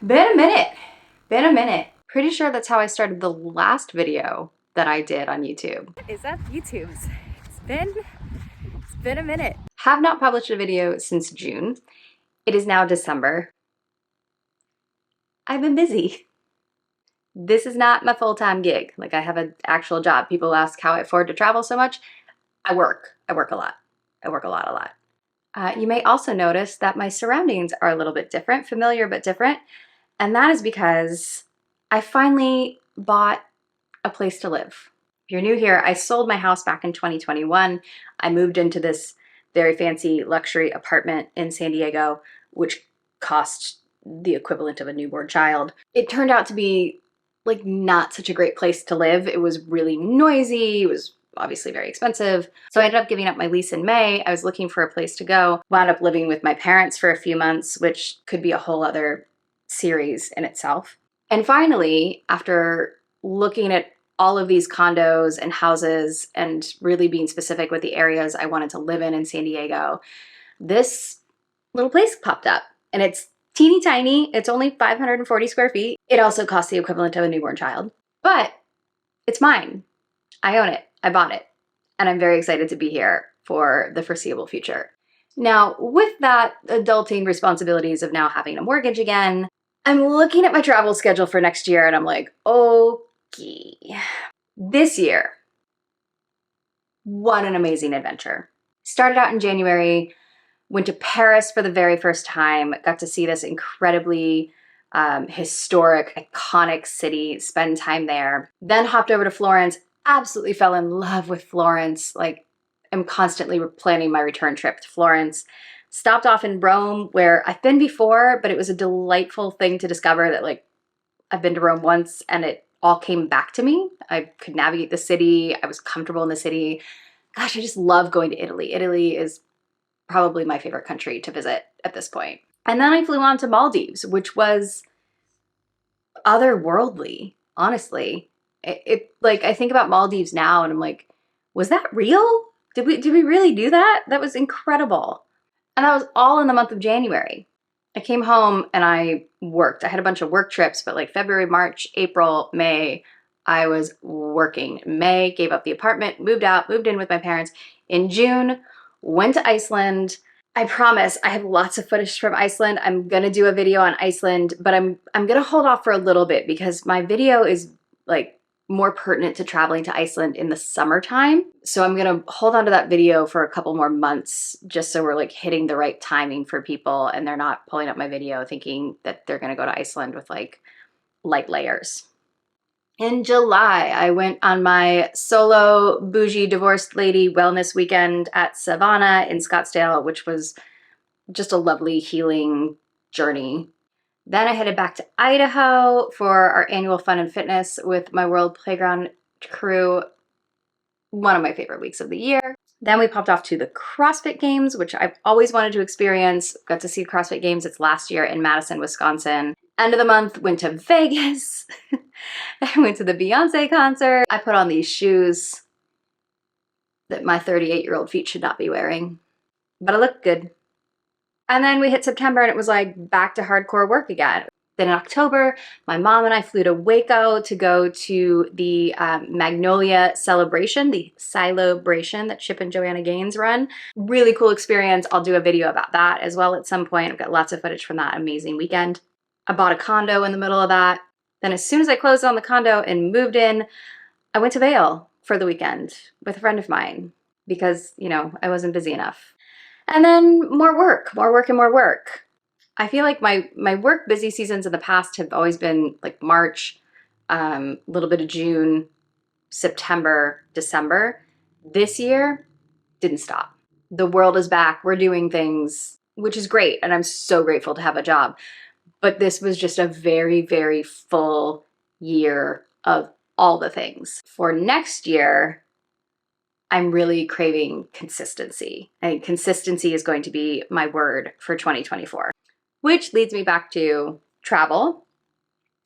Been a minute. Been a minute. Pretty sure that's how I started the last video that I did on YouTube. Is that YouTube's? It's been a minute. Have not published a video since June. It is now December. I've been busy. This is not my full-time gig. Like, I have an actual job. People ask how I afford to travel so much. I work a lot. I work a lot. You may also notice that my surroundings are a little bit different, familiar but different. And that is because I finally bought a place to live. If you're new here, I sold my house back in 2021. I moved into this very fancy luxury apartment in San Diego, which cost the equivalent of a newborn child. It turned out to be like not such a great place to live. It was really noisy. It was obviously very expensive. So I ended up giving up my lease in May. I was looking for a place to go. Wound up living with my parents for a few months, which could be a whole other series in itself. And finally, after looking at all of these condos and houses and really being specific with the areas I wanted to live in San Diego, this little place popped up. And it's teeny tiny. It's only 540 square feet. It also costs the equivalent of a newborn child. But it's mine. I own it. I bought it. And I'm very excited to be here for the foreseeable future. Now, with that adulting responsibilities of now having a mortgage again, I'm looking at my travel schedule for next year and I'm like, okay. This year, what an amazing adventure. Started out in January, went to Paris for the very first time, got to see this incredibly historic, iconic city, spend time there. Then hopped over to Florence, absolutely fell in love with Florence. Like, I'm constantly planning my return trip to Florence. Stopped off in Rome, where I've been before, but it was a delightful thing to discover that, like, I've been to Rome once and it all came back to me. I could navigate the city. I was comfortable in the city. Gosh, I just love going to Italy. Italy is probably my favorite country to visit at this point. And then I flew on to Maldives, which was otherworldly, honestly. Like, I think about Maldives now and I'm like, was that real? Did we really do that? That was incredible. And that was all in the month of January. I came home and I worked. I had a bunch of work trips, but like February, March, April, May, I was working. May, gave up the apartment, moved out, moved in with my parents. In June, went to Iceland. I promise I have lots of footage from Iceland. I'm gonna do a video on Iceland, but I'm gonna hold off for a little bit because my video is like more pertinent to traveling to Iceland in the summertime. So I'm gonna hold on to that video for a couple more months just so we're like hitting the right timing for people and they're not pulling up my video thinking that they're gonna go to Iceland with like light layers. In July, I went on my solo bougie divorced lady wellness weekend at Savannah in Scottsdale, which was just a lovely healing journey. Then I headed back to Idaho for our annual fun and fitness with my World Playground crew. One of my favorite weeks of the year. Then we popped off to the CrossFit Games, which I've always wanted to experience. Got to see CrossFit Games. It's last year in Madison, Wisconsin. End of the month, went to Vegas. I went to the Beyonce concert. I put on these shoes that my 38-year-old feet should not be wearing, but I looked good. And then we hit September and it was like back to hardcore work again. Then in October, my mom and I flew to Waco to go to the Magnolia Celebration, the Silobration that Chip and Joanna Gaines run. Really cool experience. I'll do a video about that as well at some point. I've got lots of footage from that amazing weekend. I bought a condo in the middle of that. Then as soon as I closed on the condo and moved in, I went to Vail for the weekend with a friend of mine because, you know, I wasn't busy enough. And then more work and more work. I feel like my work busy seasons in the past have always been like March, a little bit of June, September, December. This year, didn't stop. The world is back. We're doing things, which is great. And I'm so grateful to have a job. But this was just a very, very full year of all the things. For next year, I'm really craving consistency. I think consistency is going to be my word for 2024, which leads me back to travel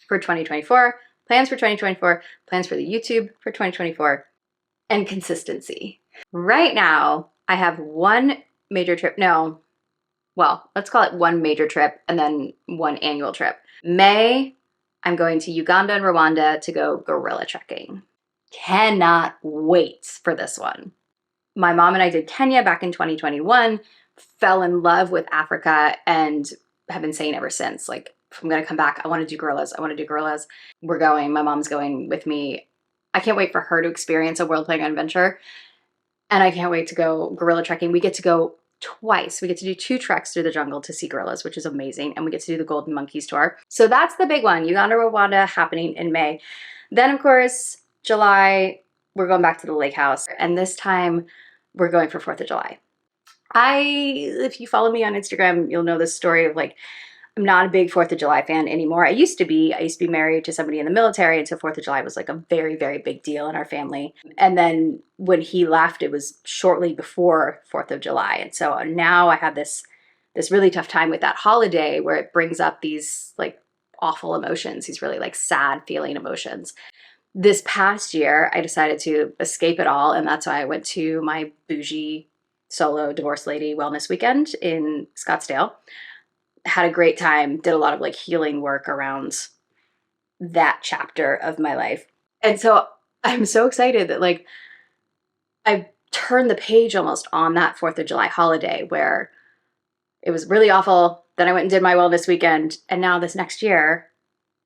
for 2024, plans for 2024, plans for the YouTube for 2024, and consistency. Right now, I have one major trip. No, well, let's call it one major trip and then one annual trip. May, I'm going to Uganda and Rwanda to go gorilla trekking. Cannot wait for this one. My mom and I did Kenya back in 2021, fell in love with Africa, and have been saying ever since, like, if I'm gonna come back, I wanna do gorillas. I wanna do gorillas. We're going, my mom's going with me. I can't wait for her to experience a world playing adventure. And I can't wait to go gorilla trekking. We get to go twice. We get to do 2 treks through the jungle to see gorillas, which is amazing. And we get to do the Golden Monkeys tour. So that's the big one, Uganda, Rwanda, happening in May. Then, of course, July, we're going back to the lake house. And this time, we're going for 4th of July. If you follow me on Instagram, you'll know this story of like, I'm not a big 4th of July fan anymore. I used to be married to somebody in the military, and so 4th of July was like a very, very big deal in our family. And then when he left, it was shortly before 4th of July. And so now I have this really tough time with that holiday where it brings up these like awful emotions, these really like sad feeling emotions. This past year, I decided to escape it all, and that's why I went to my bougie solo divorce lady wellness weekend in Scottsdale. Had a great time, did a lot of like healing work around that chapter of my life. And so I'm so excited that like I turned the page almost on that 4th of July holiday where it was really awful. Then I went and did my wellness weekend. And now this next year,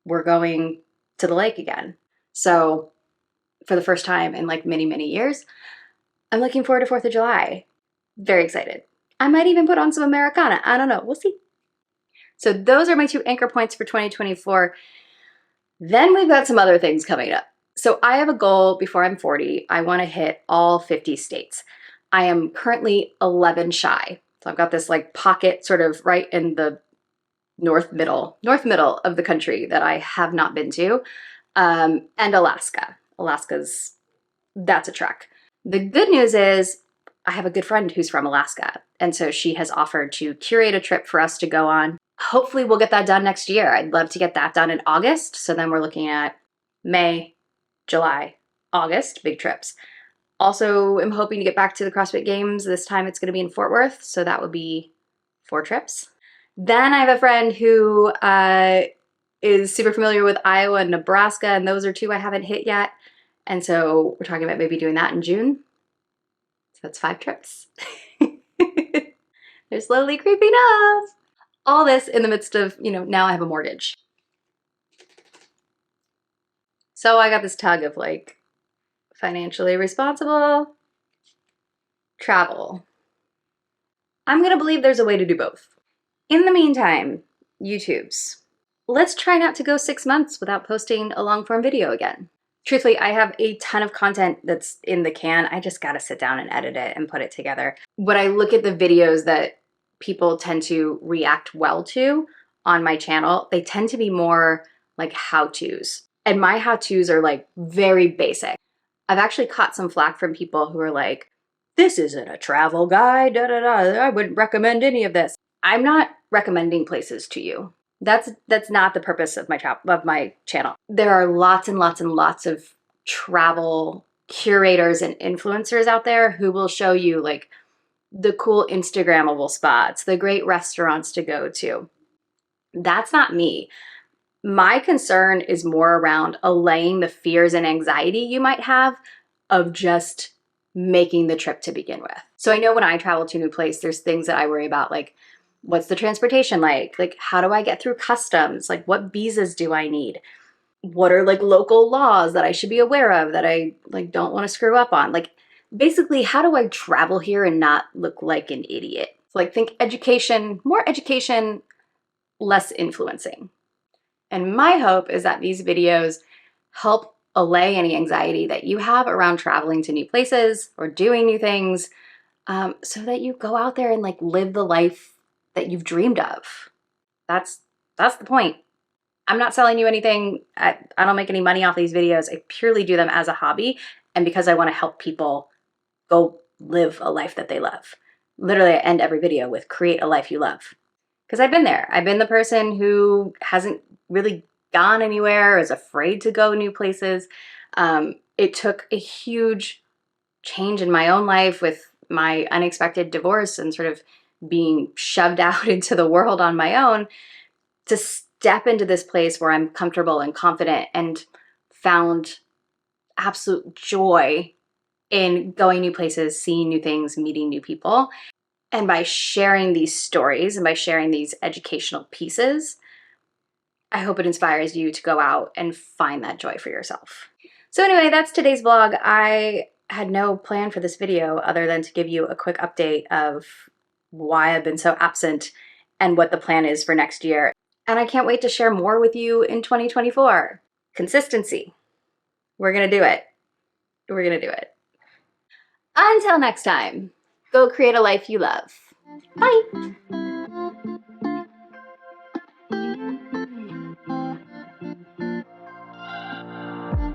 we're going to the lake again. So for the first time in like many, many years, I'm looking forward to 4th of July. Very excited. I might even put on some Americana. I don't know. We'll see. So those are my 2 anchor points for 2024. Then we've got some other things coming up. So I have a goal before I'm 40. I want to hit all 50 states. I am currently 11 shy. So I've got this like pocket sort of right in the north middle of the country that I have not been to. And Alaska. That's a trek. The good news is I have a good friend who's from Alaska. And so she has offered to curate a trip for us to go on. Hopefully we'll get that done next year. I'd love to get that done in August. So then we're looking at May, July, August, big trips. Also, I'm hoping to get back to the CrossFit Games. This time it's going to be in Fort Worth. So that would be 4 trips. Then I have a friend who is super familiar with Iowa and Nebraska. And those are 2 I haven't hit yet. And so we're talking about maybe doing that in June. So that's 5 trips. They're slowly creeping up. All this in the midst of, now I have a mortgage. So I got this tug of like financially responsible travel. I'm going to believe there's a way to do both. In the meantime, YouTubes. Let's try not to go 6 months without posting a long form video again. Truthfully, I have a ton of content that's in the can. I just got to sit down and edit it and put it together. When I look at the videos that people tend to react well to on my channel, they tend to be more like how-tos. And my how-tos are like very basic. I've actually caught some flack from people who are like, this isn't a travel guide, da da da. I wouldn't recommend any of this. I'm not recommending places to you. That's not the purpose of my channel. There are lots and lots and lots of travel curators and influencers out there who will show you like the cool Instagrammable spots, the great restaurants to go to. That's not me. My concern is more around allaying the fears and anxiety you might have of just making the trip to begin with. So I know when I travel to a new place, there's things that I worry about, like what's the transportation like? Like how do I get through customs? Like what visas do I need? What are like local laws that I should be aware of that I like don't want to screw up on? Like basically, how do I travel here and not look like an idiot? So like think education, more education, less influencing. And my hope is that these videos help allay any anxiety that you have around traveling to new places or doing new things, so that you go out there and like live the life that you've dreamed of. That's the point. I'm not selling you anything. I don't make any money off these videos. I purely do them as a hobby and because I want to help people go live a life that they love. Literally, I end every video with create a life you love. Because I've been there. I've been the person who hasn't really gone anywhere, is afraid to go new places. It took a huge change in my own life with my unexpected divorce and sort of being shoved out into the world on my own, to step into this place where I'm comfortable and confident and found absolute joy in going new places, seeing new things, meeting new people. And by sharing these stories and by sharing these educational pieces, I hope it inspires you to go out and find that joy for yourself. So anyway, that's today's vlog. I had no plan for this video other than to give you a quick update of why I've been so absent and what the plan is for next year. And I can't wait to share more with you in 2024. Consistency. We're gonna do it. We're gonna do it. Until next time, go create a life you love. Bye.